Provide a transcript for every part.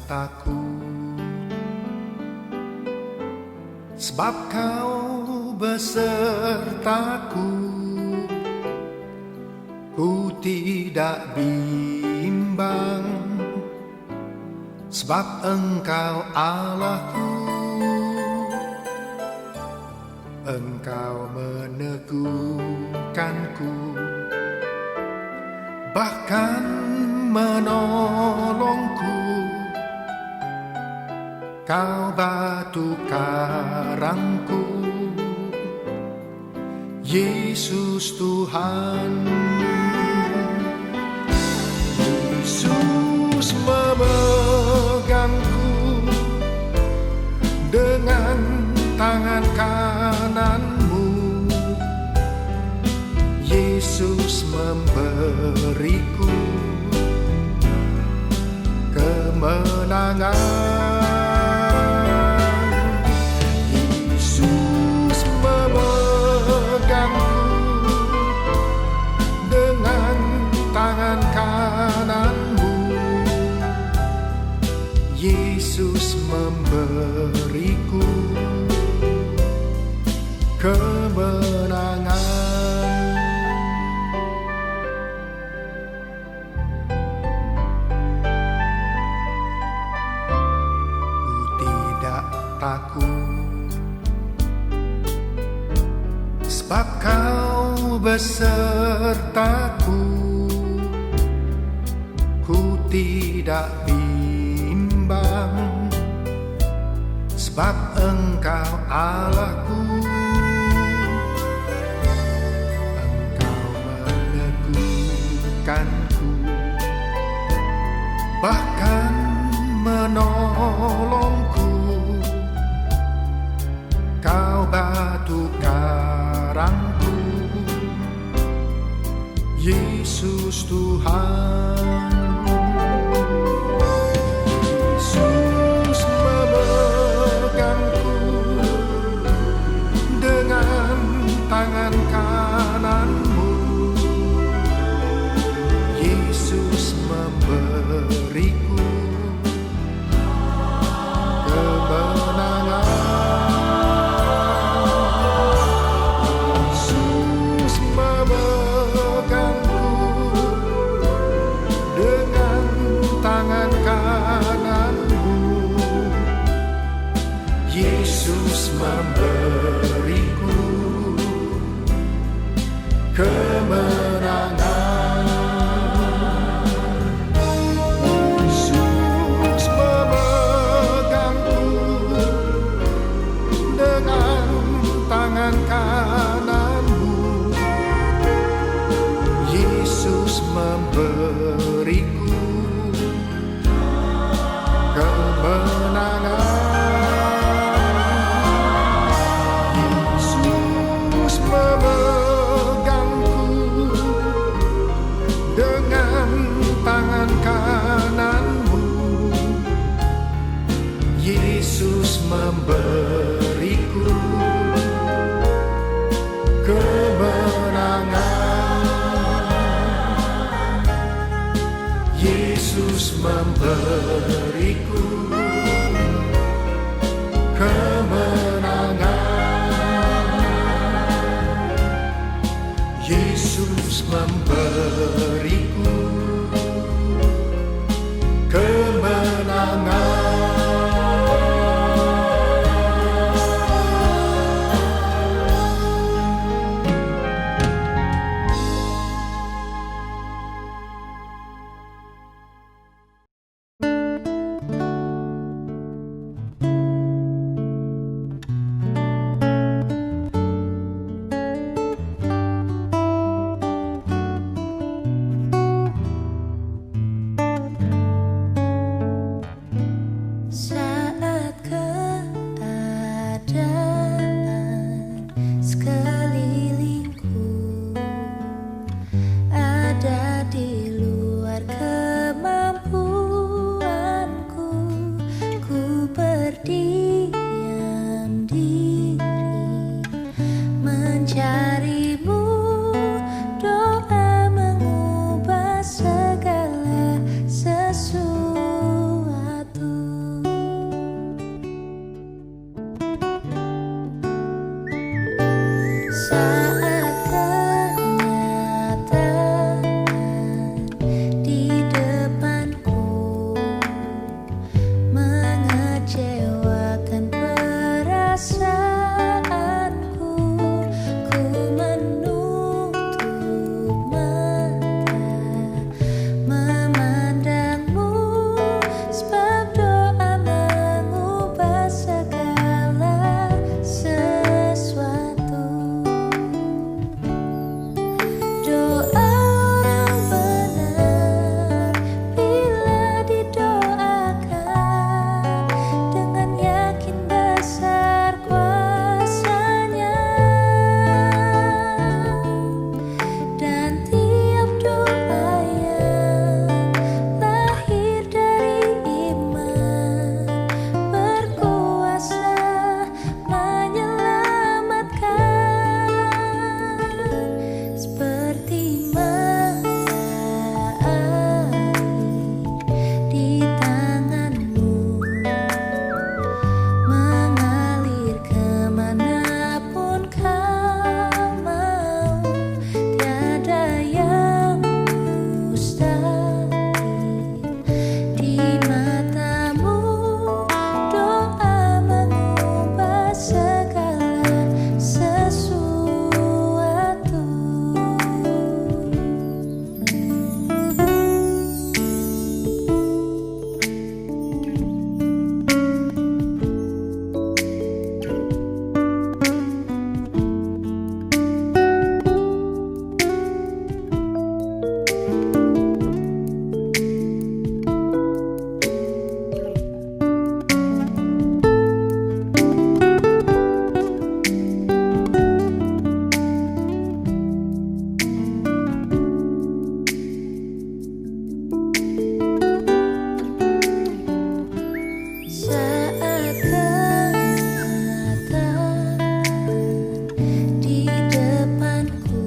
Takut, sebab kau besertaku. Ku tidak bimbang, sebab Engkau Allahku. Engkau meneguhkanku, bahkan menolongku. Kau batu karangku, Yesus Tuhan. Yesus memegangku dengan tangan kananmu. Yesus memberiku kemenangan. Yesus memberiku kemenangan. Ku tidak takut, sebab kau besertaku. Ku tidak bimbang, sebab Engkau Allahku. Engkau meneguhkanku, bahkan menolongku. Kau batu karangku, Yesus Tuhan. Tangan kananmu, Yesus memberiku kemenangan. Yesus memegangku dengan tangan kananmu. Yesus memberiku kemenangan. Yesus memegangku dengan tangan kananmu. Yesus memberiku kemenangan. Yesus memberiku kemenangan. Yesus memberiku kemenangan. Yesus memberiku kemenangan. mencarimu, doa mengubah segala sesuatu. Saat kenyataan di depanku mengecewakan perasaanku, ku menutup mata memandangmu, sebab doa mengubah segala sesuatu. Doa orang benar bila didoakan dengan yakin besar kuasanya, dan tiap doa yang lahir dari iman berkuasa menyelamatkan, seperti mata air di tanganmu, mengalir kemanapun kau mau. Tiada yang mustahil di matamu, doa mengubah segala sesuatu. Saat kenyataan di depanku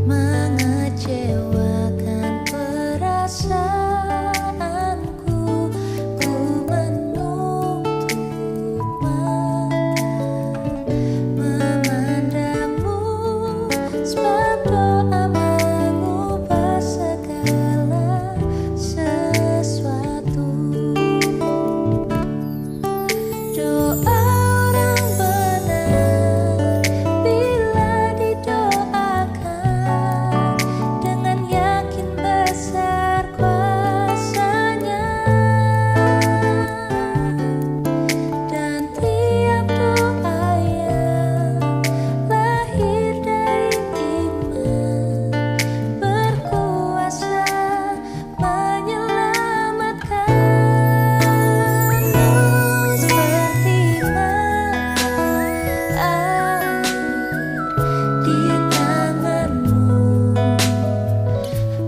mengecewakan perasaanku, ku menutup mata memandangmu, sebab doa mengubah segala sesuatu. Doa orang benar bila didoakan dengan yakin besar kuasanya, dan tiap doa yang lahir dari iman berkuasa menyelamatkan, seperti mata air di tanganmu,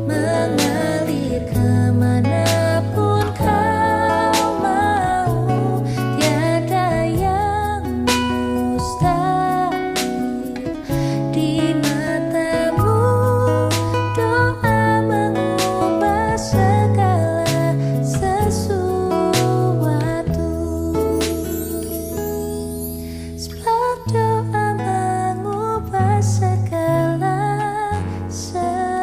mengalir kemanapun kau mau. Tiada yang mustahil di matamu, doa mengubah segala sesuatu, sebab doa mengubah segala sesuatu.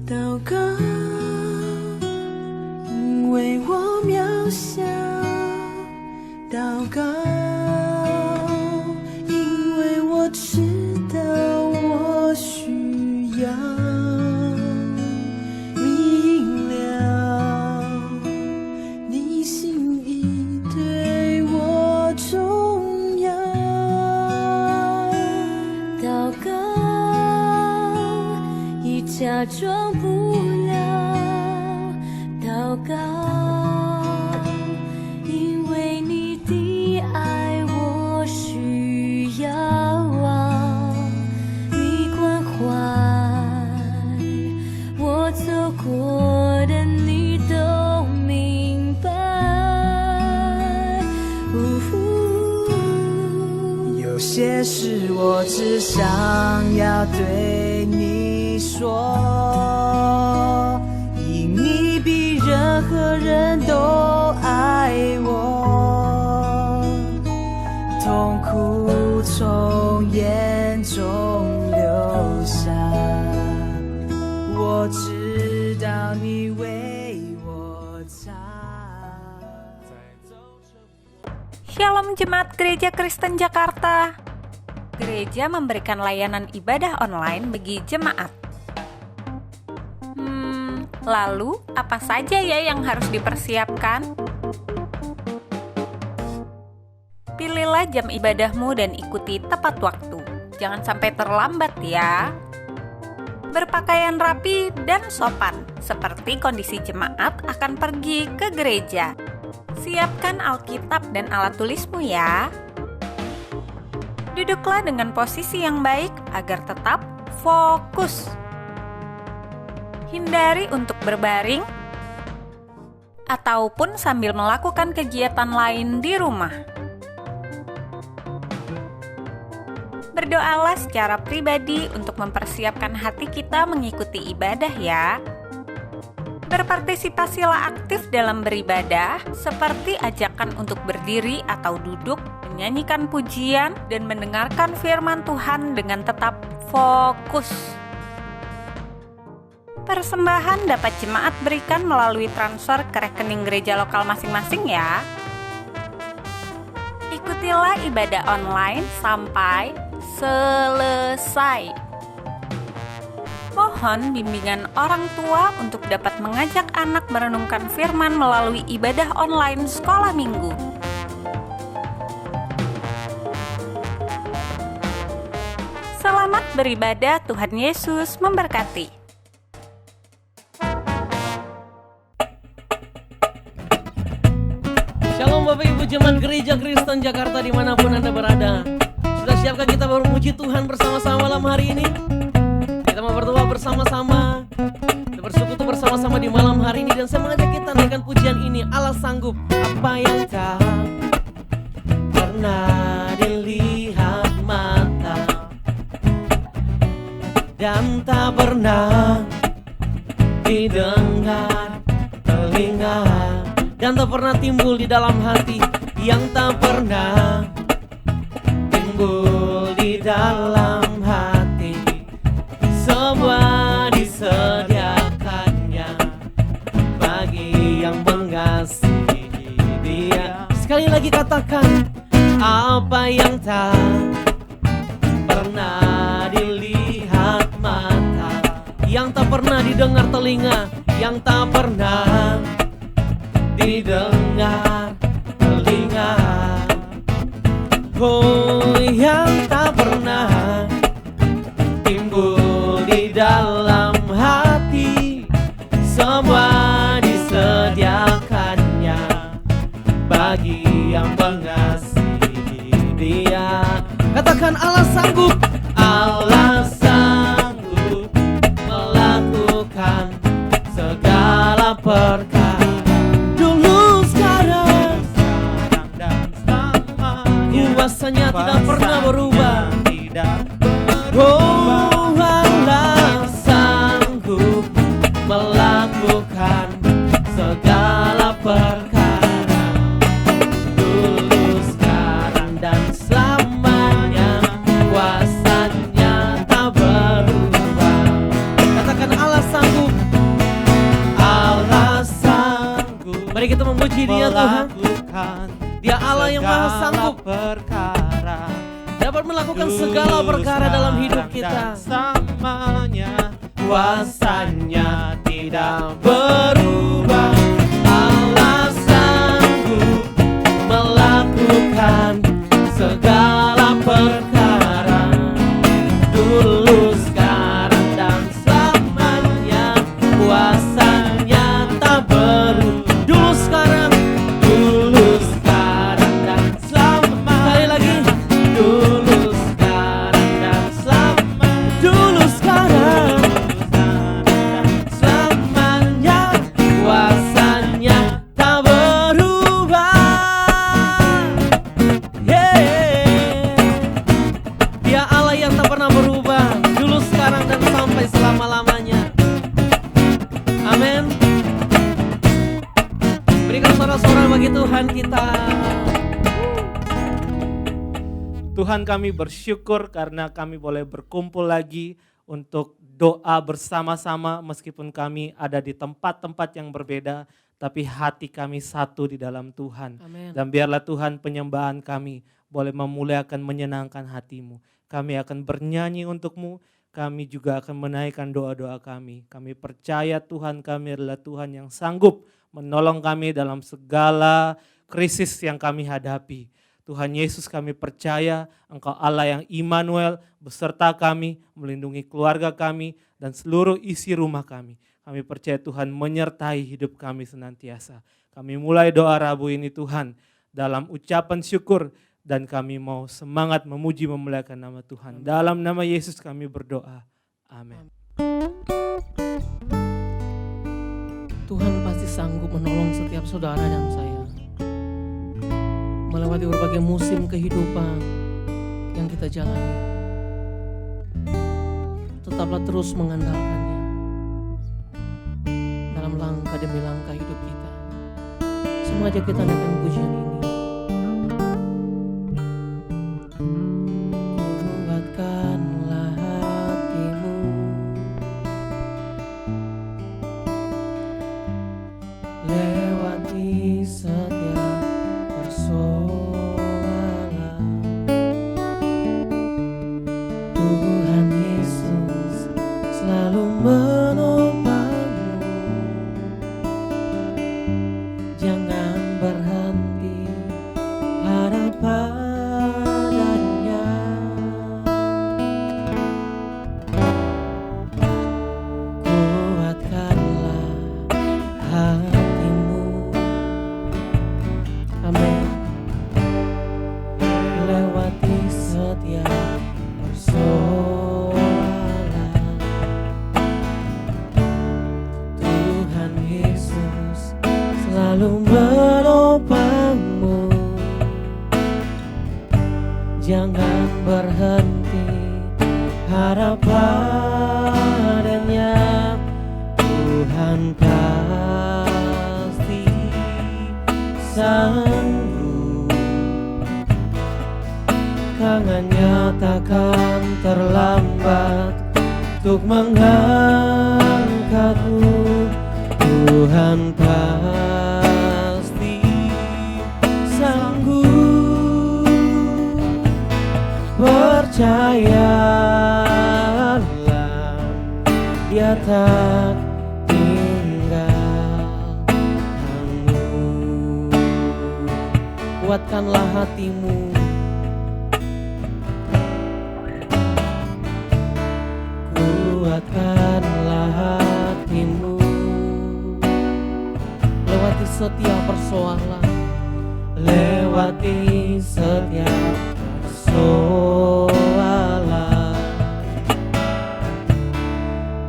祷告，因为我渺小；祷告，因为我知道我需假装不了祷告，因为你的爱我需要啊，你关怀我走过的你都明白。有些事我只想要对你说，因你比任何人都爱我，痛苦从眼中流下，我知道你为我擦。 Shalom Jemaat Gereja Kristen Jakarta. Gereja memberikan layanan ibadah online bagi jemaat. Lalu apa saja ya yang harus dipersiapkan? Pilihlah jam ibadahmu dan ikuti tepat waktu. Jangan sampai terlambat ya. Berpakaian rapi dan sopan, seperti kondisi jemaat akan pergi ke gereja. Siapkan Alkitab dan alat tulismu ya. Duduklah dengan posisi yang baik agar tetap fokus. Hindari untuk berbaring ataupun sambil melakukan kegiatan lain di rumah. Berdoalah secara pribadi untuk mempersiapkan hati kita mengikuti ibadah ya. Berpartisipasilah aktif dalam beribadah, seperti ajakan untuk berdiri atau duduk, menyanyikan pujian, dan mendengarkan firman Tuhan dengan tetap fokus. Persembahan dapat jemaat berikan melalui transfer ke rekening gereja lokal masing-masing ya. Ikutilah ibadah online sampai selesai. Mohon bimbingan orang tua untuk dapat mengajak anak merenungkan firman melalui ibadah online sekolah minggu. Selamat beribadah, Tuhan Yesus memberkati. Shalom Bapak Ibu Jemaat Gereja Kristen Jakarta dimanapun Anda berada. Sudah siapkah kita memuji Tuhan bersama-sama malam hari ini? Kita mau berdoa bersama-sama, kita bersekutu bersama-sama di malam hari ini. Dan saya mengajak kita naikkan pujian ini. Allah sanggup apa yang tak pernah dilihat mata dan tak pernah didengar telinga dan tak pernah timbul di dalam hati, yang tak pernah timbul di dalam hati. Semua disediakannya bagi yang mengasihi Dia. Sekali lagi katakan, apa yang tak pernah dilihat mata, yang tak pernah didengar telinga, yang tak pernah didengar telinga. Oh, yang tak pernah timbul di dalam hati, semua disediakannya bagi yang mengasihi Dia. Katakan, Allah sanggup, Allah sanggup melakukan segala perkara. Dulu, sekarang dan selamanya, kuasanya tidak pernah berubah. Oh, Allah sanggup melakukan segala perkara. Dulu, sekarang, dan selamanya, kuasanya tak berubah. Katakan, Allah sanggup, Allah sanggup. Mari kita memuji Dia, Tuhan. Dia Allah yang maha sanggup dapat melakukan segala perkara dalam hidup kita. Samanya kuasanya tidak berubah. Allah sanggup melakukan segala perkara. Dulu, sekarang, dan selamanya, selama-lamanya. Amin. Berikan sorak-sorai bagi Tuhan kita. Tuhan, kami bersyukur karena kami boleh berkumpul lagi untuk doa bersama-sama meskipun kami ada di tempat-tempat yang berbeda, tapi hati kami satu di dalam Tuhan. Amin. Dan biarlah Tuhan penyembahan kami boleh memuliakan, menyenangkan hati-Mu. Kami akan bernyanyi untuk-Mu, kami juga akan menaikkan doa-doa kami. Kami percaya Tuhan kami adalah Tuhan yang sanggup menolong kami dalam segala krisis yang kami hadapi. Tuhan Yesus, kami percaya Engkau Allah yang Immanuel beserta kami, melindungi keluarga kami dan seluruh isi rumah kami. Kami percaya Tuhan menyertai hidup kami senantiasa. Kami mulai doa Rabu ini Tuhan dalam ucapan syukur dan kami mau semangat memuji memuliakan nama Tuhan. Dalam nama Yesus kami berdoa. Amin. Tuhan pasti sanggup menolong setiap saudara dan saya melewati berbagai musim kehidupan yang kita jalani. Tetaplah terus mengandalkannya dalam langkah demi langkah hidup kita. Sengaja kita naikkan pujian ini. Kuatkanlah hatimu, lewati setiap persoalan. Tuhan Yesus selalu menopangmu. Jangan berhenti harap padanya. Kuatkanlah hatimu. Amin. Lewati setiap persoalan. Tuhan Yesus selalu menopangmu. Jangan berhenti harap padanya. Tuhan pasti sanggup, tangannya takkan terlambat untuk mengangkatmu. Tuhan pasti sanggup, percayalah Dia tak tinggalkanmu. Kuatkanlah hatimu, kuatkanlah hatimu. Lewati setiap persoalan, lewati setiap persoalan.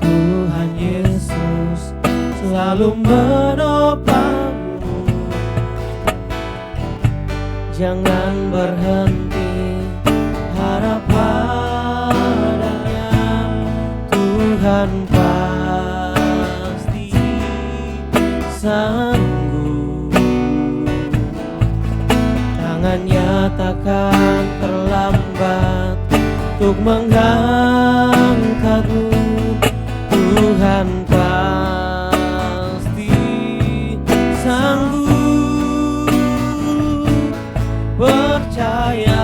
Tuhan Yesus selalu menopangmu. Jangan berhenti harap padanya. Tuhan pasti sanggup, tangannya takkan terlambat untuk mengangkatmu. Tuhan pasti sanggup, percayalah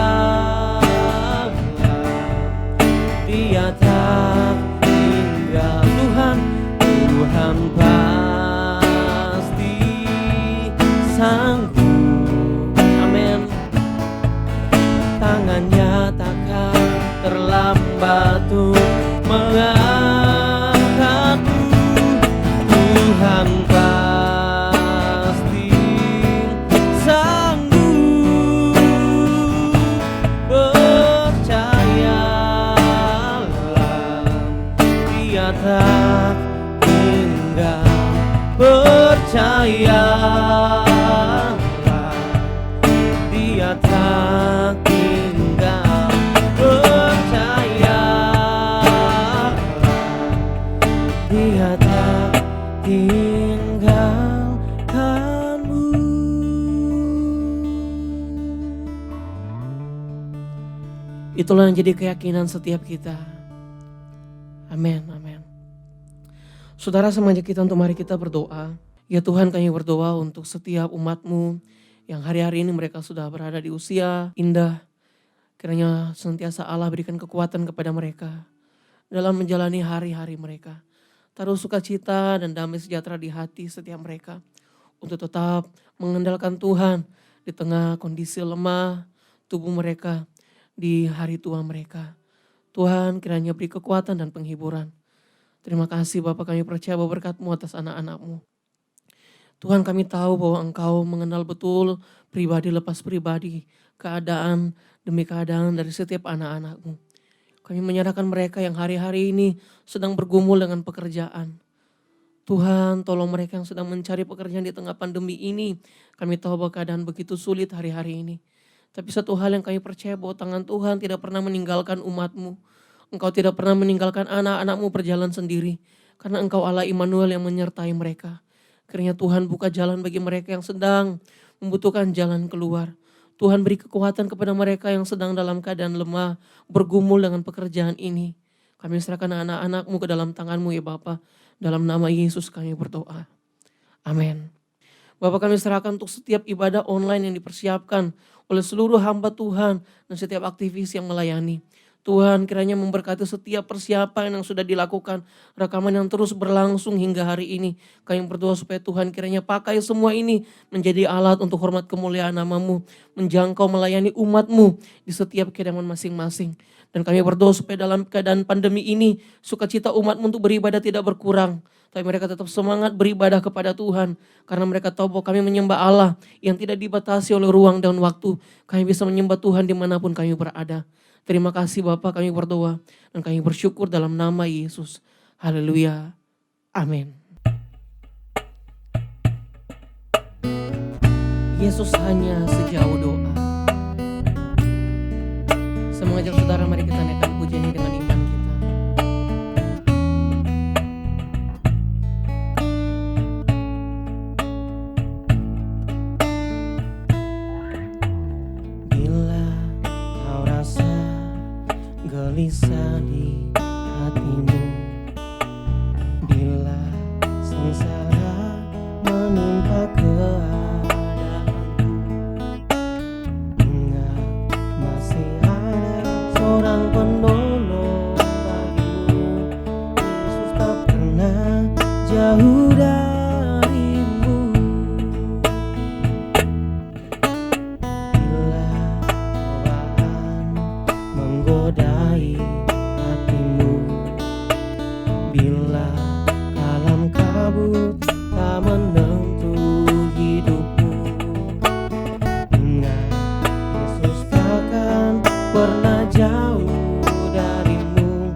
Dia tak tinggal. Tuhan pasti sanggup. Amin. Tangannya takkan terlambat untuk mengangkatmu. Tuhan pasti sanggup, percayalah Dia tak tinggal. Percayalah Dia tak tinggal. Percayalah Dia tak tinggalkanmu. Itulah yang jadi keyakinan setiap kita. Amin, amin. Saudara, semuanya kita untuk mari kita berdoa. Ya Tuhan, kami berdoa untuk setiap umat-Mu yang hari-hari ini mereka sudah berada di usia indah. Kiranya senantiasa Allah berikan kekuatan kepada mereka dalam menjalani hari-hari mereka. Taruh sukacita dan damai sejahtera di hati setiap mereka untuk tetap mengandalkan Tuhan di tengah kondisi lemah tubuh mereka di hari tua mereka. Tuhan, kiranya beri kekuatan dan penghiburan. Terima kasih Bapa, kami percaya bahwa berkat-Mu atas anak-anak-Mu. Tuhan, kami tahu bahwa Engkau mengenal betul pribadi lepas pribadi, keadaan demi keadaan dari setiap anak-anak-Mu. Kami menyerahkan mereka yang hari-hari ini sedang bergumul dengan pekerjaan. Tuhan, tolong mereka yang sedang mencari pekerjaan di tengah pandemi ini. Kami tahu bahwa keadaan begitu sulit hari-hari ini. Tapi satu hal yang kami percaya bahwa tangan Tuhan tidak pernah meninggalkan umat-Mu. Engkau tidak pernah meninggalkan anak-anak-Mu berjalan sendiri. Karena Engkau Allah Immanuel yang menyertai mereka. Kiranya Tuhan buka jalan bagi mereka yang sedang membutuhkan jalan keluar. Tuhan beri kekuatan kepada mereka yang sedang dalam keadaan lemah, bergumul dengan pekerjaan ini. Kami serahkan anak-anak-Mu ke dalam tangan-Mu ya Bapa. Dalam nama Yesus kami berdoa. Amin. Bapak, kami serahkan untuk setiap ibadah online yang dipersiapkan oleh seluruh hamba Tuhan dan setiap aktivis yang melayani. Tuhan, kiranya memberkati setiap persiapan yang sudah dilakukan, rekaman yang terus berlangsung hingga hari ini. Kami berdoa supaya Tuhan kiranya pakai semua ini menjadi alat untuk hormat kemuliaan nama-Mu, menjangkau melayani umat-Mu di setiap kediaman masing-masing. Dan kami berdoa supaya dalam keadaan pandemi ini, sukacita umat-Mu untuk beribadah tidak berkurang. Tapi mereka tetap semangat beribadah kepada Tuhan. Karena mereka tahu bahwa kami menyembah Allah yang tidak dibatasi oleh ruang dan waktu. Kami bisa menyembah Tuhan dimanapun kami berada. Terima kasih Bapak, kami berdoa dan kami bersyukur dalam nama Yesus. Haleluya. Amin. Yesus hanya sejauh doa. Saya mengajak saudara, mari kita naikkan pujian ini dengan iman kita. Gelisah di hatimu, bila sengsara menimpa keadaanku, ingat masih ada seorang penolong bagimu. Yesus tak pernah jauh darimu. Bila cobaan menggodai hatimu, bila kalam kabut tak menentu hidupmu, ingat Yesus takkan pernah jauh darimu.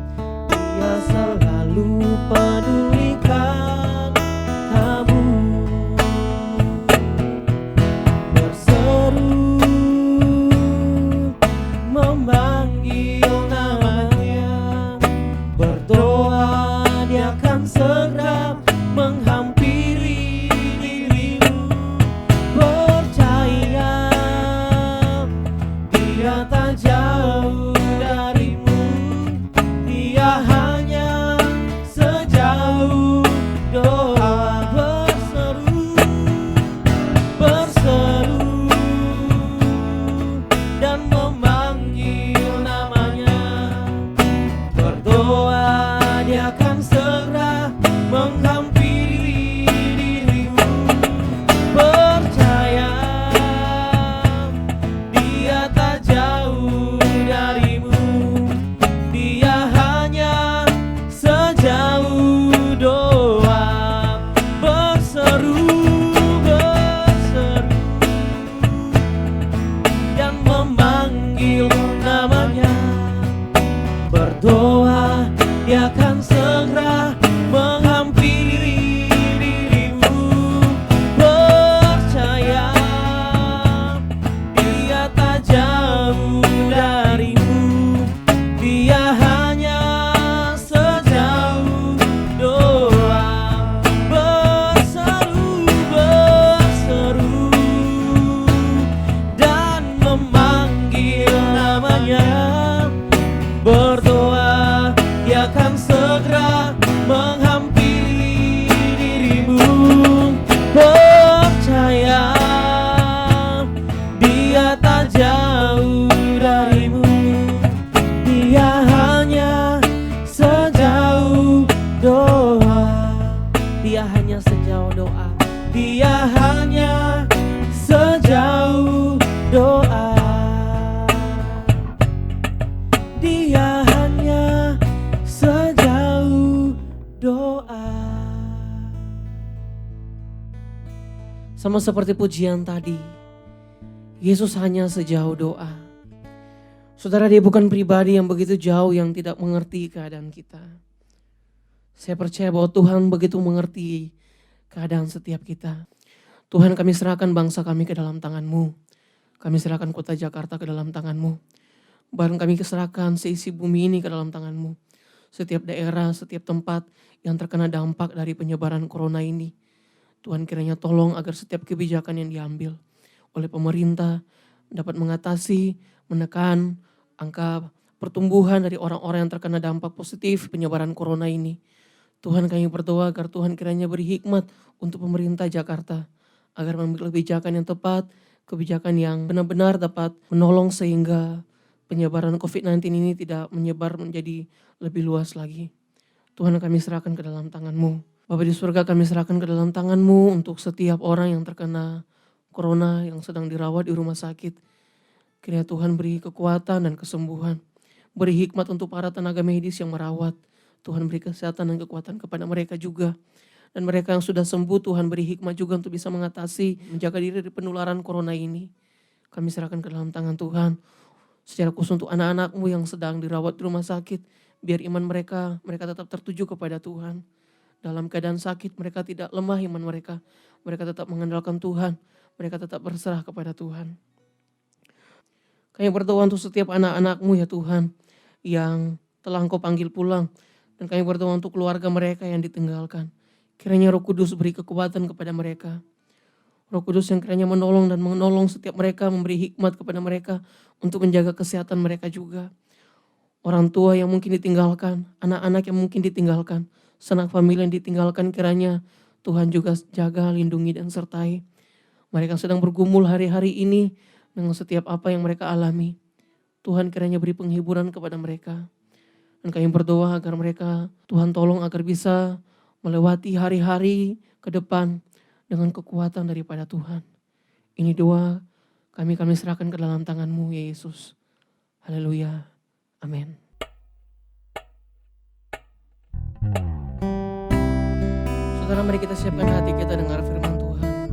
Dia selalu pedulikan kamu. Berseru memanggil namanya, berdoa dia akan segera menghampiri dirimu. Percaya dia tak jauh darimu, dia hanya sejauh doa. Sama seperti pujian tadi, Yesus hanya sejauh doa. Saudara, dia bukan pribadi yang begitu jauh yang tidak mengerti keadaan kita. Saya percaya bahwa Tuhan begitu mengerti keadaan setiap kita. Tuhan, kami serahkan bangsa kami ke dalam tangan-Mu. Kami serahkan kota Jakarta ke dalam tangan-Mu. Bahkan kami serahkan seisi bumi ini ke dalam tangan-Mu. Setiap daerah, setiap tempat yang terkena dampak dari penyebaran corona ini. Tuhan, kiranya tolong agar setiap kebijakan yang diambil oleh pemerintah dapat mengatasi, menekan angka pertumbuhan dari orang-orang yang terkena dampak positif penyebaran corona ini. Tuhan, kami berdoa agar Tuhan kiranya beri hikmat untuk pemerintah Jakarta agar mengambil kebijakan yang tepat, kebijakan yang benar-benar dapat menolong sehingga penyebaran COVID-19 ini tidak menyebar menjadi lebih luas lagi. Tuhan, kami serahkan ke dalam tangan-Mu. Bapa di surga, kami serahkan ke dalam tangan-Mu untuk setiap orang yang terkena corona yang sedang dirawat di rumah sakit. Kiranya Tuhan beri kekuatan dan kesembuhan. Beri hikmat untuk para tenaga medis yang merawat. Tuhan beri kesehatan dan kekuatan kepada mereka juga. Dan mereka yang sudah sembuh, Tuhan beri hikmat juga untuk bisa mengatasi, menjaga diri dari penularan corona ini. Kami serahkan ke dalam tangan Tuhan. Secara khusus untuk anak-anak-Mu yang sedang dirawat di rumah sakit. Biar iman mereka tetap tertuju kepada Tuhan. Dalam keadaan sakit, mereka tidak lemah iman mereka. Mereka tetap mengandalkan Tuhan. Mereka tetap berserah kepada Tuhan. Kami berdoa untuk setiap anak-anak-Mu ya Tuhan, yang telah Engkau panggil pulang. Dan kami berdoa untuk keluarga mereka yang ditinggalkan. Kiranya Roh Kudus beri kekuatan kepada mereka. Roh Kudus yang kiranya menolong dan menolong setiap mereka, memberi hikmat kepada mereka untuk menjaga kesehatan mereka juga. Orang tua yang mungkin ditinggalkan, anak-anak yang mungkin ditinggalkan, sanak famili yang ditinggalkan, kiranya Tuhan juga jaga, lindungi dan sertai. Mereka sedang bergumul hari-hari ini dengan setiap apa yang mereka alami. Tuhan kiranya beri penghiburan kepada mereka. Dan kami berdoa agar mereka, Tuhan tolong agar bisa melewati hari-hari ke depan dengan kekuatan daripada Tuhan. Ini doa kami serahkan ke dalam tangan-Mu ya Yesus. Haleluya. Amin. Saudara, mari kita siapkan hati kita dengar firman Tuhan.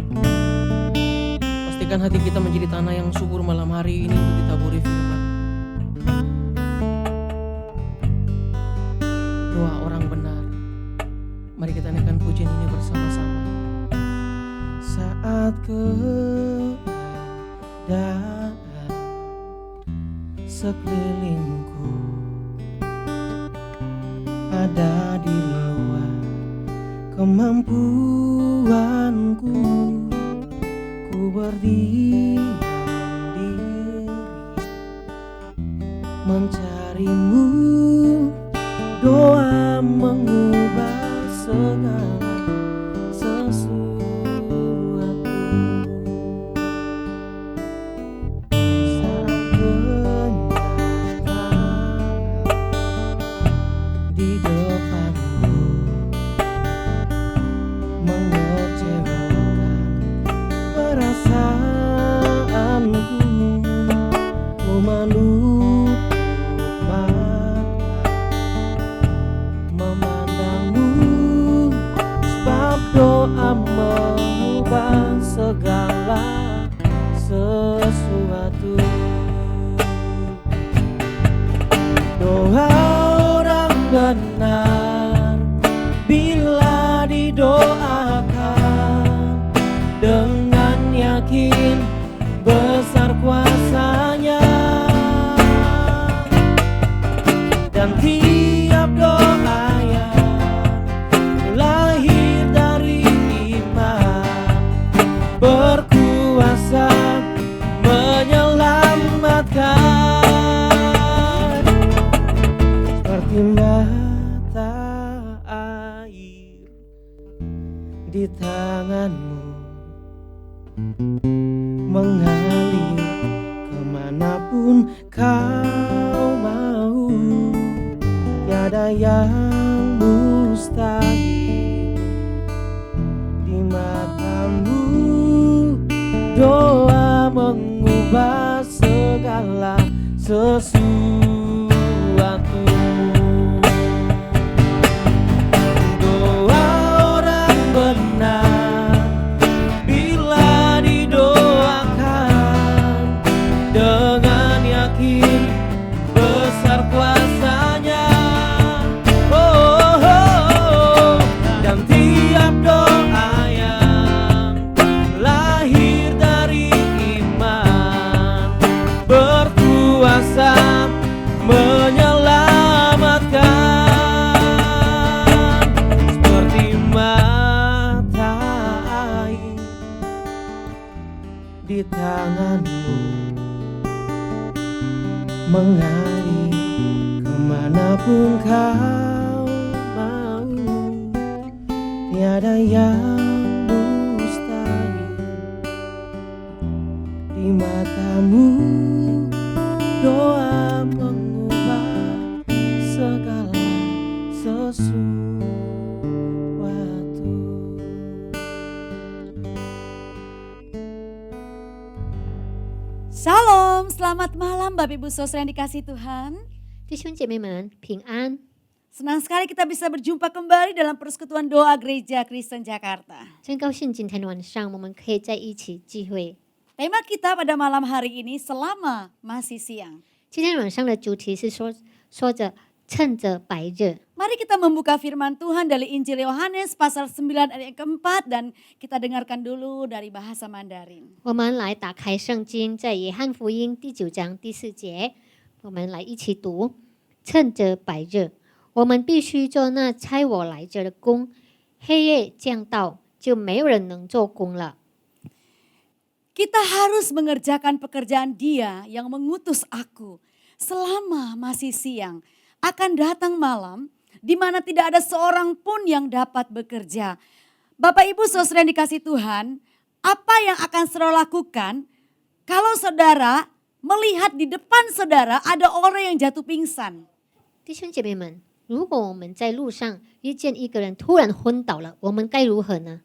Pastikan hati kita menjadi tanah yang subur malam hari ini untuk ditaburi firman. Doa orang benar. Mari kita naikkan pujian ini bersama-sama. Saat keadaan sekelilingku ada di luar kemampuanku, ku berdiam diri mencari-Mu. Doa mengubah segala sesuatu. Saat kenyataan di depanku mengecewakan perasaanku, ku menutup mata memandang-Mu, sebab doa mengubah segala sesuatu. Doa orang benar bila didoakan dengan yakin besar kuasa-Nya, dan tiap doa yang lahir dari iman berkuasa menyelamatkan. Seperti mata air di tangan-Mu mengalir kemanapun Kau mau. Tiada yang mustahil di mata-Mu. Doa mengubah segala sesuatu. di tanganmu, mengalir kemanapun kau mau. Tiada yang mustahil di matamu. Doa mengubah segala sesuatu. Shalom, selamat malam Bapak Ibu Saudara yang dikasihi Tuhan. 弟兄姐妹们平安， Senang sekali kita bisa berjumpa kembali dalam persekutuan doa Gereja Kristen Jakarta. 真高兴今天晚上我们可以在一起聚会。 Tema kita pada malam hari ini selama masih siang. 今天晚上的主题是说着趁着白日。 Mari kita membuka firman Tuhan dari Injil Yohanes pasal 9 ayat yang keempat dan kita dengarkan dulu dari bahasa Mandarin. 我们来打开圣经，在约翰福音第9章第4节，我们来一起读：趁着白日，我们必须做那差我来着的工；黑夜降到，就没有人能做工了。 Kita harus mengerjakan pekerjaan Dia yang mengutus aku selama masih siang. Akan datang malam di mana tidak ada seorang pun yang dapat bekerja. Bapak Ibu Saudara yang dikasihi Tuhan, apa yang akan saudara lakukan kalau saudara melihat di depan saudara ada orang yang jatuh pingsan? 弟兄姐妹们，如果我们在路上遇见一个人突然昏倒了，我们该如何呢？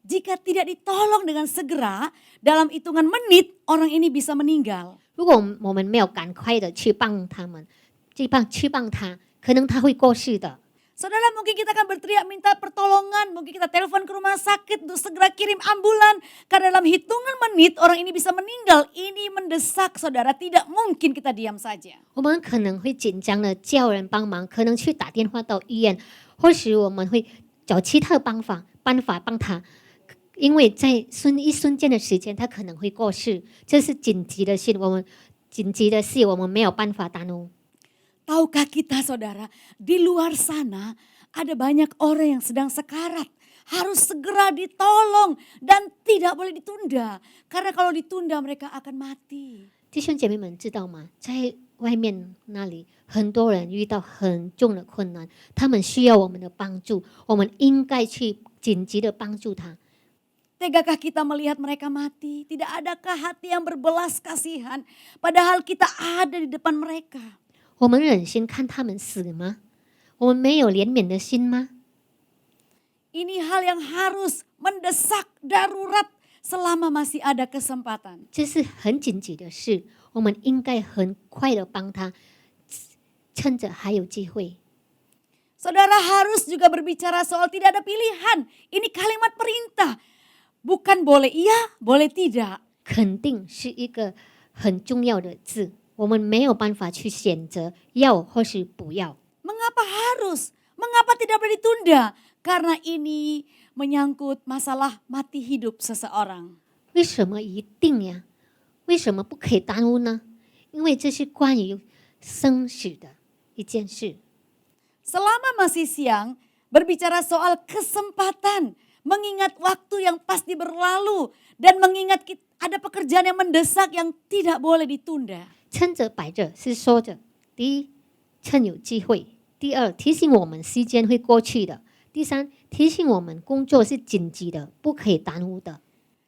Jika tidak ditolong dengan segera, dalam hitungan menit orang ini bisa meninggal. 如果我们没有赶快的去帮他们，去帮他，可能他会过世的。 Saudara, mungkin kita akan berteriak minta pertolongan, mungkin kita telepon ke rumah sakit untuk segera kirim ambulan. Karena dalam hitungan menit orang ini bisa meninggal. Ini mendesak saudara, tidak mungkin kita diam saja. 我们可能会紧张的叫人帮忙，可能去打电话到医院，或许我们会找其他办法帮他。 因为在一瞬间的时间，他可能会过世，这是紧急的事，我们没有办法耽误。 Tahukah kita saudara, di luar sana ada banyak orang yang sedang sekarat. Harus segera ditolong dan tidak boleh ditunda. Karena kalau ditunda mereka akan mati. 弟兄姐妹们知道吗？在外面那里，很多人遇到很重的困难，他们需要我们的帮助，我们应该去紧急的帮助他。 Tegakah kita melihat mereka mati? Tidak adakah hati yang berbelas kasihan? Padahal kita ada di depan mereka. 我们忍心看他们死吗？我们没有怜悯的心吗？ Ini hal yang harus mendesak darurat selama masih ada kesempatan. 这是很紧急的事，我们应该很快的帮他，趁着还有机会。 Saudara harus juga berbicara soal tidak ada pilihan. Ini kalimat perintah. Bukan boleh iya, boleh tidak. 肯定是一个很重要的字，我们没有办法去选择要或是不要。 Mengapa harus? Mengapa tidak boleh ditunda? Karena ini menyangkut masalah mati hidup seseorang. 为什么一定呀？为什么不可以耽误呢？因为这是关于生死的一件事。 Selama masih siang, berbicara soal kesempatan, mengingat waktu yang pasti berlalu, dan mengingat ada pekerjaan yang mendesak yang tidak boleh ditunda. 趁着白日是说着，第一，趁有机会；第二，提醒我们时间会过去的；第三，提醒我们工作是紧急的，不可以耽误的。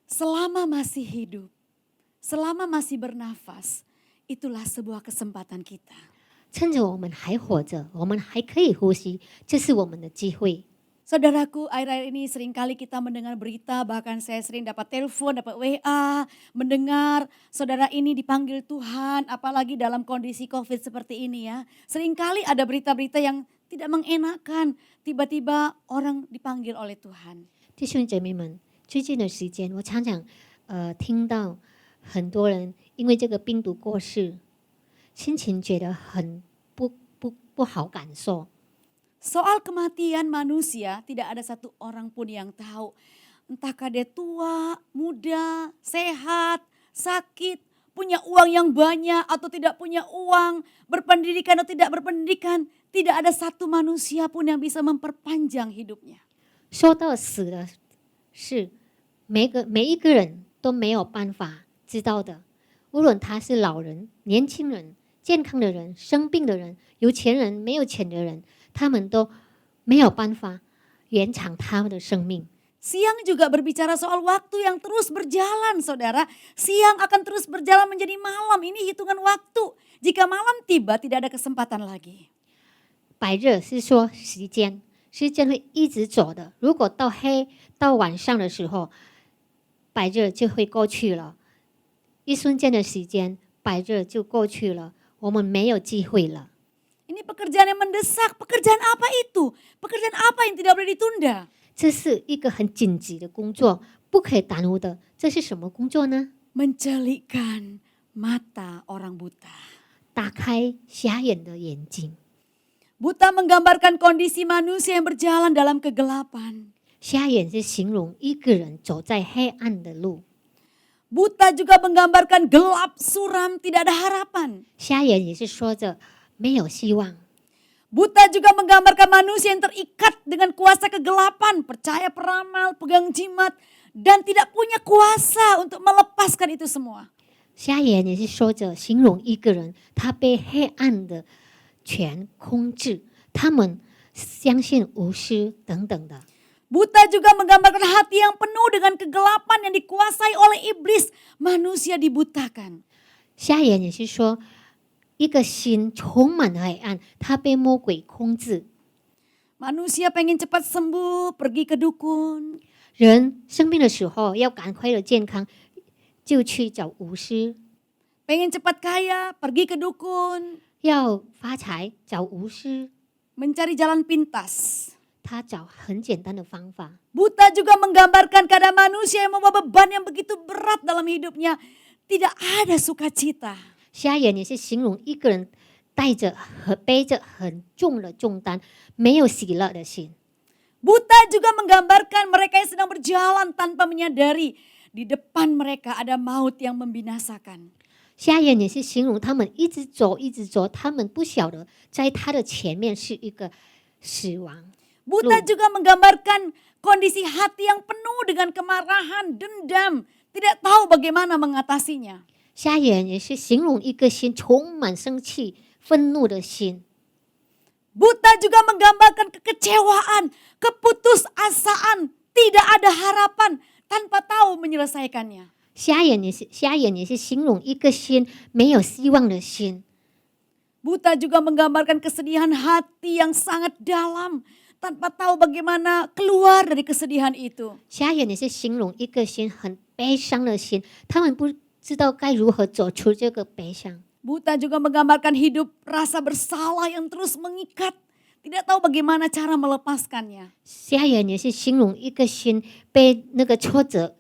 Selama masih hidup, selama masih bernafas, itulah sebuah kesempatan kita. 趁着我们还活着，我们还可以呼吸，这是我们的机会。 Saudaraku, akhir-akhir ini seringkali kita mendengar berita, bahkan saya sering dapat telepon, dapat WA, mendengar saudara ini dipanggil Tuhan, apalagi dalam kondisi COVID seperti ini ya. Seringkali ada berita-berita yang tidak mengenakan, tiba-tiba orang dipanggil oleh Tuhan. 弟兄姐妹们，最近的时间，我常常听到很多人因为这个病毒过世，心情觉得很不好感受。 Soal kematian manusia tidak ada satu orang pun yang tahu. Entahkah dia tua, muda, sehat, sakit, punya uang yang banyak atau tidak punya uang, berpendidikan atau tidak berpendidikan. Tidak ada satu manusia pun yang bisa memperpanjang hidupnya. 说到死的事，每一个人都没有办法知道的。无论他是老人、年轻人、健康的人、生病的人、有钱人、没有钱的人，他们都没有办法延长他们的生命。 Siang juga berbicara soal waktu yang terus berjalan, saudara. Siang akan terus berjalan menjadi malam. Ini hitungan waktu. Jika malam tiba, tidak ada kesempatan lagi. 白日是说时间，时间会一直走的。如果到晚上的时候，白日就会过去了。一瞬间的时间，白日就过去了，我们没有机会了。 Ini pekerjaan yang mendesak. Pekerjaan apa itu? Pekerjaan apa yang tidak boleh ditunda? 这是一个很紧急的工作，不可以耽误的。这是什么工作呢？ Mencelikkan mata orang buta. 打开瞎眼的眼睛。 Buta menggambarkan kondisi manusia yang berjalan dalam kegelapan. 瞎眼是形容一个人走在黑暗的路， Buta juga menggambarkan gelap, suram, tidak ada harapan. 瞎眼也是说着没有希望。 Buta juga menggambarkan manusia yang terikat dengan kuasa kegelapan, percaya peramal, pegang jimat, dan tidak punya kuasa untuk melepaskan itu semua. 瞎眼也是说着形容一个人，他被黑暗的权控制，他们相信巫师等等的。 Buta juga menggambarkan hati yang penuh dengan kegelapan yang dikuasai oleh iblis. Manusia dibutakan. 瞎眼也是说一个心充满黑暗，他被魔鬼控制。 Manusia pengen cepat sembuh, pergi ke dukun. 人生病的时候要赶快的健康，就去找巫师； Pengen cepat kaya, pergi ke dukun. 要发财找巫师。 Mencari jalan pintas. 他找很简单的方法。 Buta juga menggambarkan keadaan manusia yang membawa beban yang begitu berat dalam hidupnya. Tidak ada sukacita. 瞎眼也是形容一个人带着和背着很重的重担，没有喜乐的心。 Buta juga menggambarkan mereka yang sedang berjalan tanpa menyadari di depan mereka ada maut yang membinasakan. 瞎眼也是形容他们一直走，一直走，他们不晓得在他的前面是一个死亡。 Buta juga menggambarkan kondisi hati yang penuh dengan kemarahan, dendam, tidak tahu bagaimana mengatasinya. 瞎眼也是形容一个心充满生气、愤怒的心。 Buta juga menggambarkan kekecewaan, keputusasaan, tidak ada harapan tanpa tahu menyelesaikannya. 瞎眼也是形容一个心没有希望的心。 Buta juga menggambarkan kesedihan hati yang sangat dalam tanpa tahu bagaimana keluar dari kesedihan itu. 瞎眼也是形容一个心很悲伤的心，他们不知道该如何走出这个悲伤。 Buta juga menggambarkan hidup rasa bersalah yang terus mengikat, tidak tahu bagaimana cara melepaskannya. 瞎眼也是形容一个心被那个挫折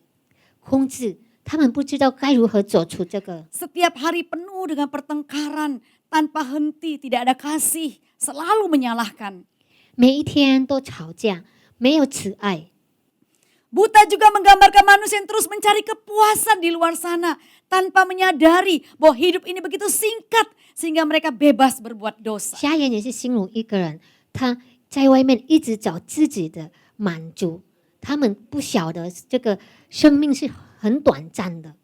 控制，他们不知道该如何走出这个。 Setiap hari penuh dengan pertengkaran, tanpa henti, tidak ada kasih, selalu menyalahkan. 每一天都吵架，没有慈爱。 Buta juga menggambarkan manusia yang terus mencari kepuasan di luar sana tanpa menyadari bahwa hidup ini begitu singkat sehingga mereka bebas berbuat dosa. 瞎眼也是形容一个人，他在外面一直找自己的满足，他们不晓得这个生命是很短暂的。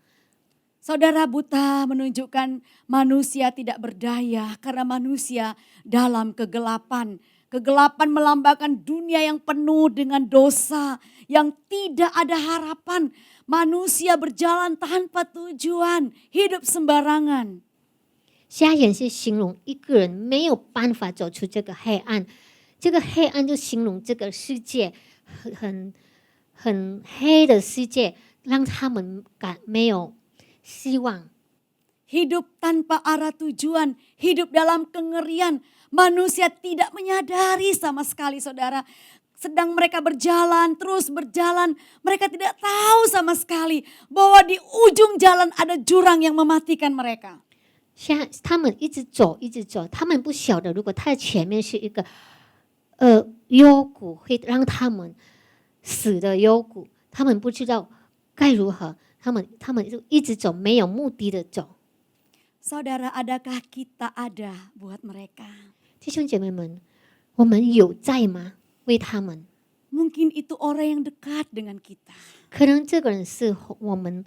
Saudara, buta menunjukkan manusia tidak berdaya karena manusia dalam kegelapan. Kegelapan melambangkan dunia yang penuh dengan dosa, yang tidak ada harapan. Manusia berjalan tanpa tujuan, hidup sembarangan. 瞎眼是形容一个人没有办法走出这个黑暗，这个黑暗就形容这个世界很黑的世界，让他们没有希望。 Hidup tanpa arah tujuan, hidup dalam kengerian. Manusia tidak menyadari sama sekali, saudara. Sedang mereka berjalan, terus berjalan. Mereka tidak tahu sama sekali bahwa di ujung jalan ada jurang yang mematikan mereka. 他们一直走，一直走，他们不晓得，如果他的前面是一个幽谷，会让他们死的幽谷，他们不知道该如何，他们就一直走，没有目的的走。 Saudara, adakah kita ada buat mereka? 弟兄姐妹们，我们有在吗？为他们， Mungkin itu orang yang dekat dengan kita. 可能这个人是我们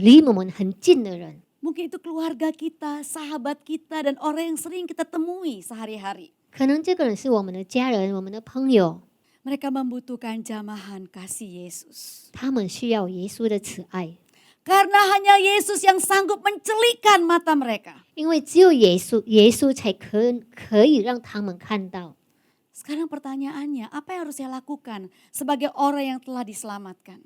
离我们很近的人， Mungkin itu keluarga kita, sahabat kita, dan orang yang sering kita temui sehari-hari. 可能这个人是我们的家人、我们的朋友， Mereka membutuhkan jamahan kasih Yesus. 他们需要耶稣的慈爱， Karena hanya Yesus yang sanggup mencelikkan mata mereka. 因为只有耶稣才可以让他们看到。 Sekarang pertanyaannya, apa yang harus saya lakukan sebagai orang yang telah diselamatkan?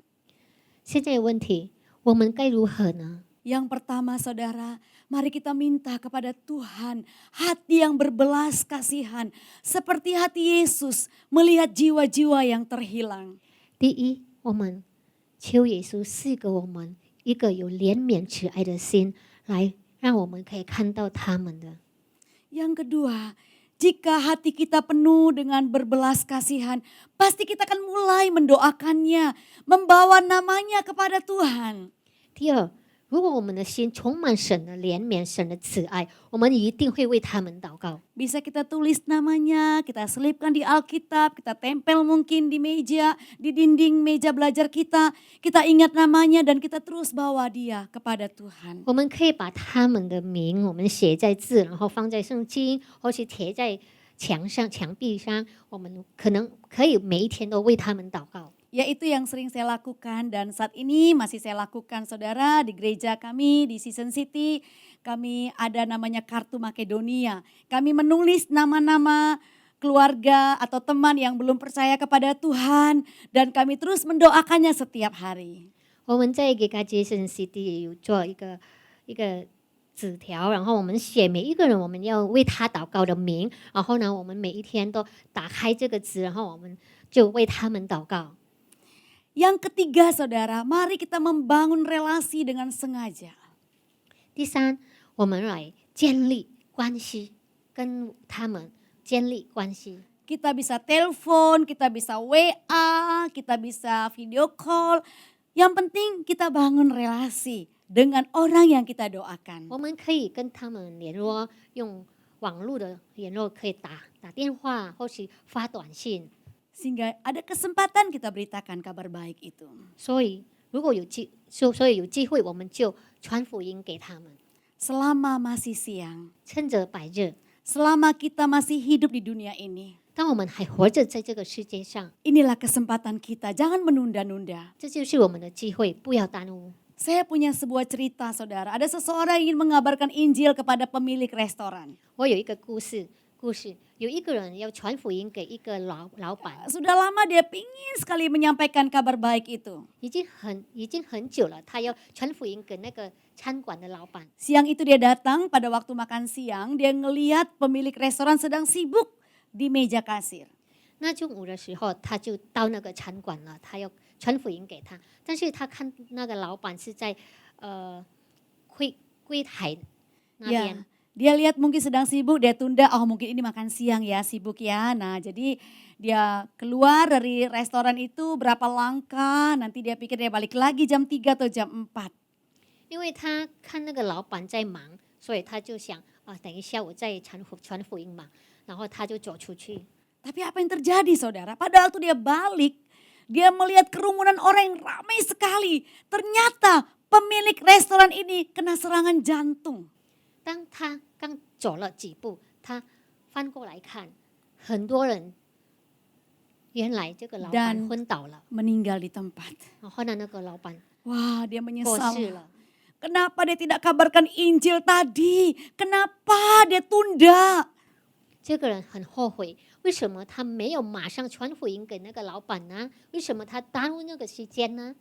现在的问题，我们该如何呢？ Yang pertama saudara, mari kita minta kepada Tuhan hati yang berbelas kasihan. Seperti hati Yesus melihat jiwa-jiwa yang terhilang. 第一，我们求耶稣赐给我们一个有怜悯慈爱的心，来让我们可以看到他们的。 Yang kedua, jika hati kita penuh dengan berbelas kasihan, pasti kita akan mulai mendoakannya, membawa namanya kepada Tuhan. 第二，如果我们的心充满神的怜悯、神的慈爱，我们一定会为他们祷告。 Bisa kita tulis namanya, kita selipkan di Alkitab, kita tempel mungkin di meja, di dinding meja belajar kita. Kita ingat namanya dan kita terus bawa dia kepada Tuhan. 我们可以把他们的名，我们写在字，然后放在圣经，或是贴在墙上、墙壁上。我们可能可以每一天都为他们祷告。 Ya itu yang sering saya lakukan dan saat ini masih saya lakukan saudara di gereja kami di Season City. Kami ada namanya Kartu Makedonia. Kami menulis nama-nama keluarga atau teman yang belum percaya kepada Tuhan dan kami terus mendoakannya setiap hari. 我们在给杰森 CD 也有做一个纸条，然后我们写每一个人我们要为他祷告的名，然后呢，我们每一天都打开这个纸，然后我们就为他们祷告。 Yang ketiga saudara, mari kita membangun relasi dengan sengaja. 第三，我们来建立关系，跟他们建立关系。 Kita bisa telepon, kita bisa WA, kita bisa video call. Yang penting kita bangun relasi dengan orang yang kita doakan. 我们可以跟他们联络，用网络的联络，可以打电话或是发短信。 Sehingga ada kesempatan kita beritakan kabar baik itu. 所以如果有机会，我们就传福音给他们。 Selama masih siang, 趁着白日， selama kita masih hidup di dunia ini, 当我们还活着在这个世界上， inilah kesempatan kita, jangan menunda-nunda. 这就是我们的机会，不要耽误。 Saya punya sebuah cerita saudara, ada seseorang yang ingin mengabarkan Injil kepada pemilik restoran. 我有一个故事，有一个人要传福音给一个老板， Sudah lama dia pingin sekali menyampaikan kabar baik itu. 已经很久了，他要传福音给那个餐馆的老板。 Siang itu dia datang pada waktu makan siang, dia ngelihat pemilik restoran sedang sibuk di meja kasir. 那中午的时候，他就到那个餐馆了，他要传福音给他，但是他看那个老板是在柜台那边。 Dia lihat mungkin sedang sibuk, dia tunda, oh mungkin ini makan siang ya, sibuk ya. Nah jadi dia keluar dari restoran itu berapa langkah, nanti dia pikir dia balik lagi jam 3 atau jam 4. 因为他看那个老板在忙，所以他就想等一下我再传福音嘛，然后他就走出去。 Tapi apa yang terjadi saudara? Pada waktu dia balik, dia melihat kerumunan orang yang ramai sekali. Ternyata pemilik restoran ini kena serangan jantung. 当他刚走了几步，他翻过来看，很多人，原来这个老板昏倒了， meninggal di tempat. 然后呢，那个老板 Wah dia 过 menyesal. 世了。 Kenapa dia tidak kabarkan Injil tadi? Kenapa dia tunda? 这个人很后悔，为什么他没有马上传福音给那个老板呢？为什么他耽误那个时间呢？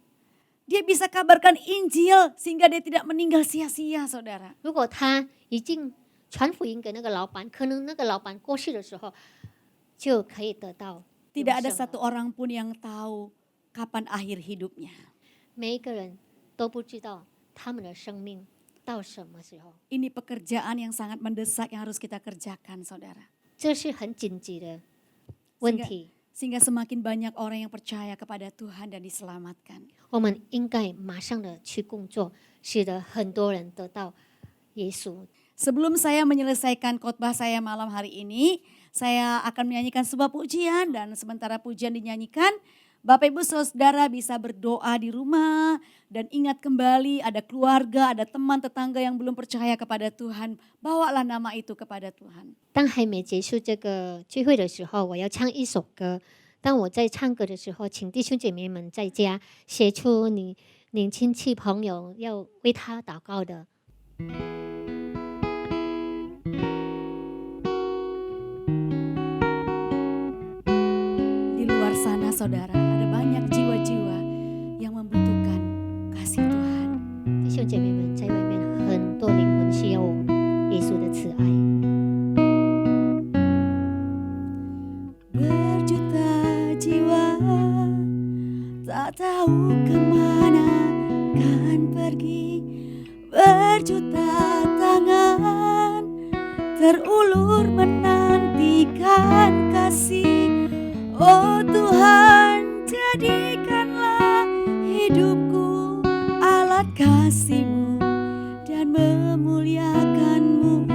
Dia bisa kabarkan Injil sehingga dia tidak meninggal sia-sia saudara. 如果他已经传福音给那个老板，可能那个老板过世的时候就可以得到。 Tidak ada satu orang pun yang tahu kapan akhir hidupnya. 每一个人都不知道他们的生命到什么时候。 Ini pekerjaan yang sangat mendesak yang harus kita kerjakan saudara. 这是很紧急的问题。 Sehingga semakin banyak orang yang percaya kepada Tuhan dan diselamatkan. 我们应该马上的去工作，使得很多人得到耶稣。 Sebelum saya menyelesaikan khotbah saya malam hari ini, saya akan menyanyikan sebuah pujian dan sementara pujian dinyanyikan, Bapak Ibu Saudara bisa berdoa di rumah dan ingat kembali ada keluarga, ada teman tetangga yang belum percaya kepada Tuhan. Bawalah nama itu kepada Tuhan. 当还没结束这个聚会的时候，我要唱一首歌。当我在唱歌的时候，请弟兄姐妹们在家写出你亲戚朋友要为他祷告的。 Di luar sana saudara, ada banyak jiwa-jiwa yang membutuhkan kasih Tuhan. 弟兄姐妹们，在外面很多灵魂需要耶稣的慈爱。 Berjuta jiwa tak tahu kemana kan pergi. Berjuta tangan terulur menantikan kasih. Oh Tuhan, jadikanlah hidupku alat kasih-Mu dan memuliakan-Mu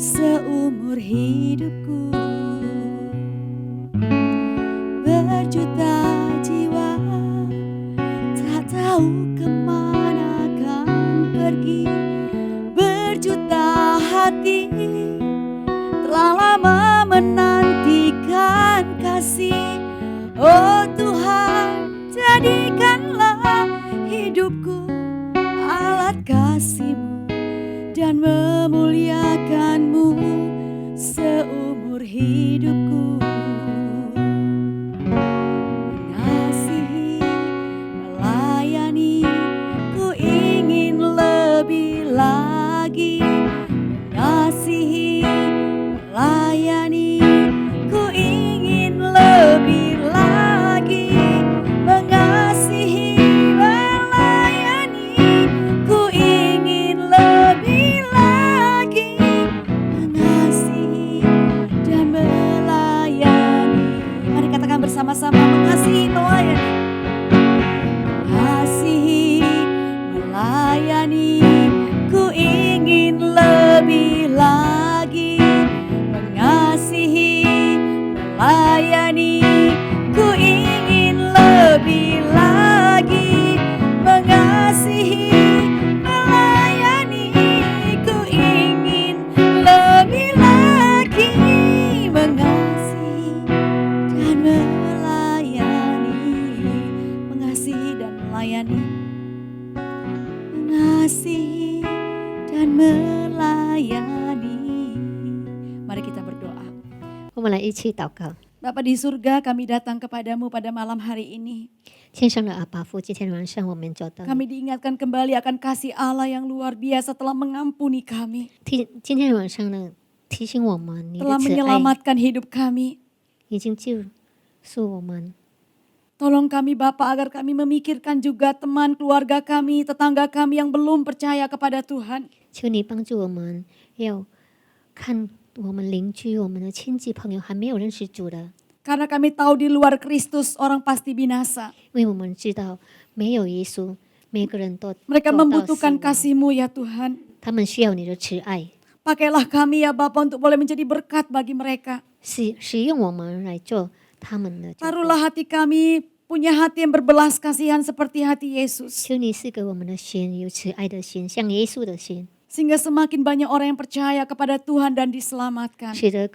seumur hidupku. Berjuta jiwa tak tahu kemana kan pergi. Berjuta hati telah lama menantikan kasih. Oh Tuhan, jadikanlah hidupku alat kasih-Mu dan memuliakan-Mu seumur hidupku. Mengasihi, melayani, ku ingin lebih lagi. Mengasihi, melayani, ku ingin lebih lagi. Mengasihi, melayani, ku ingin lebih lagi. Mengasihi dan melayani. Mari katakan bersama-sama, mengasihi, melayani. Mengasihi, melayani, ku ingin lebih lagi. Mengasihi, melayani, ku ingin lebih lagi. Mengasihi, melayani, ku ingin lebih lagi. Mengasihi dan melayani. Mengasihi dan melayani. Mengasihi dan melayani. Mari kita berdoa. 我们来一起祷告。 Bapa di surga, kami datang kepadamu pada malam hari ini. 天上的阿爸父，今天晚上我们找到你。 Kami diingatkan kembali akan kasih Allah yang luar biasa telah mengampuni kami. 今天晚上呢，提醒我们你的 Telah 慈爱 menyelamatkan hidup kami. 已经救赎我们。 Tolong kami Bapa agar kami memikirkan juga teman keluarga kami, tetangga kami yang belum percaya kepada Tuhan. 求你帮助我们，要看我们邻居、我们的亲戚朋友还没有认识主的， Karena kami tahu di luar Kristus orang pasti binasa. 因为我们知道没有耶稣，每个人都 Mereka 走到死 membutuhkan 亡 kasih-Mu ya Tuhan. 他们需要你的慈爱， Pakailah kami ya Bapa untuk boleh menjadi berkat bagi mereka. 使用我们来做他们的祝福。 Taruhlah hati kami punya hati yang berbelas kasihan seperti hati Yesus. 求你赐给我们的心有慈爱的心，像耶稣的心， Sehingga semakin banyak orang yang percaya kepada Tuhan dan diselamatkan. 使得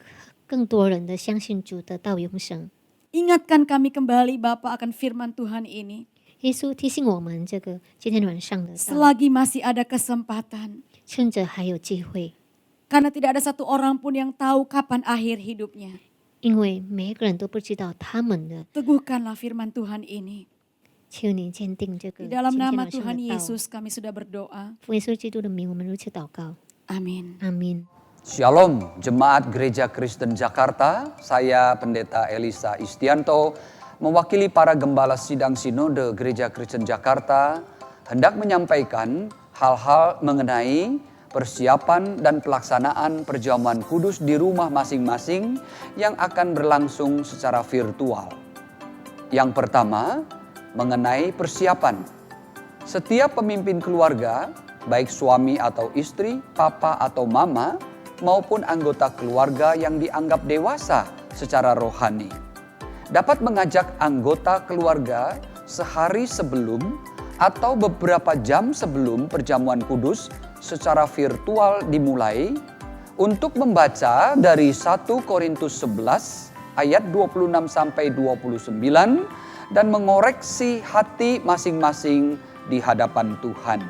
更多人的相信主得到永生。 Ingatkan kami kembali Bapa akan firman Tuhan ini. 耶稣提醒我们，这个今天晚上的道， Selagi masih ada kesempatan. 趁着还有机会， Karena tidak ada satu orang pun yang tahu kapan akhir hidupnya. 因为每个人都不知道他们的。 Teguhkanlah firman Tuhan ini. 求你坚定这个 Di 今 dalam 天 nama 晚上 Tuhan 的道。 Yesus kami sudah berdoa. 奉耶稣基督的名，我们如此祷告， Amin. 阿门。 Shalom Jemaat Gereja Kristen Jakarta, saya Pendeta Elisa Istianto, mewakili para gembala sidang sinode Gereja Kristen Jakarta, hendak menyampaikan hal-hal mengenai persiapan dan pelaksanaan perjamuan kudus di rumah masing-masing yang akan berlangsung secara virtual. Yang pertama, mengenai persiapan. Setiap pemimpin keluarga, baik suami atau istri, papa atau mama, maupun anggota keluarga yang dianggap dewasa secara rohani, dapat mengajak anggota keluarga sehari sebelum atau beberapa jam sebelum perjamuan kudus secara virtual dimulai untuk membaca dari 1 Korintus 11 ayat 26 sampai 29 dan mengoreksi hati masing-masing di hadapan Tuhan.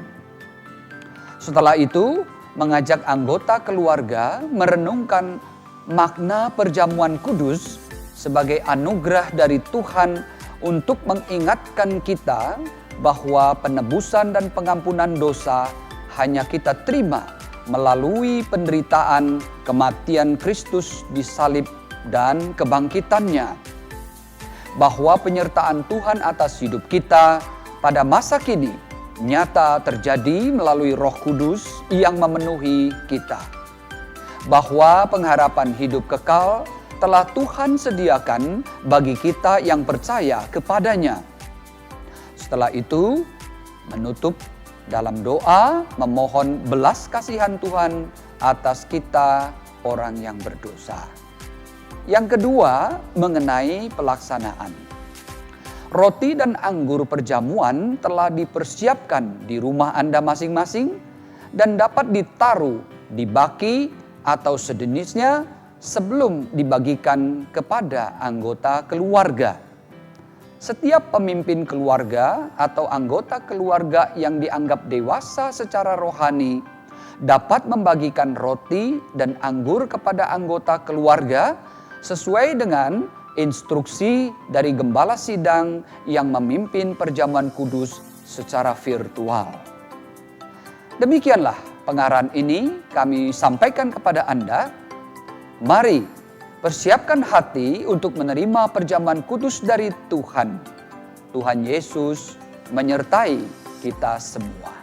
Setelah itu, mengajak anggota keluarga merenungkan makna perjamuan kudus sebagai anugerah dari Tuhan untuk mengingatkan kita bahwa penebusan dan pengampunan dosa hanya kita terima melalui penderitaan, kematian Kristus di salib dan kebangkitannya. Bahwa penyertaan Tuhan atas hidup kita pada masa kini nyata terjadi melalui Roh Kudus yang memenuhi kita. Bahwa pengharapan hidup kekal telah Tuhan sediakan bagi kita yang percaya kepadanya. Setelah itu, menutup dalam doa memohon belas kasihan Tuhan atas kita orang yang berdosa. Yang kedua, mengenai pelaksanaan. Roti dan anggur perjamuan telah dipersiapkan di rumah Anda masing-masing dan dapat ditaruh di baki atau sejenisnya sebelum dibagikan kepada anggota keluarga. Setiap pemimpin keluarga atau anggota keluarga yang dianggap dewasa secara rohani dapat membagikan roti dan anggur kepada anggota keluarga sesuai dengan instruksi dari gembala sidang yang memimpin perjamuan kudus secara virtual. Demikianlah pengarahan ini kami sampaikan kepada Anda. Mari persiapkan hati untuk menerima perjamuan kudus dari Tuhan. Tuhan Yesus menyertai kita semua.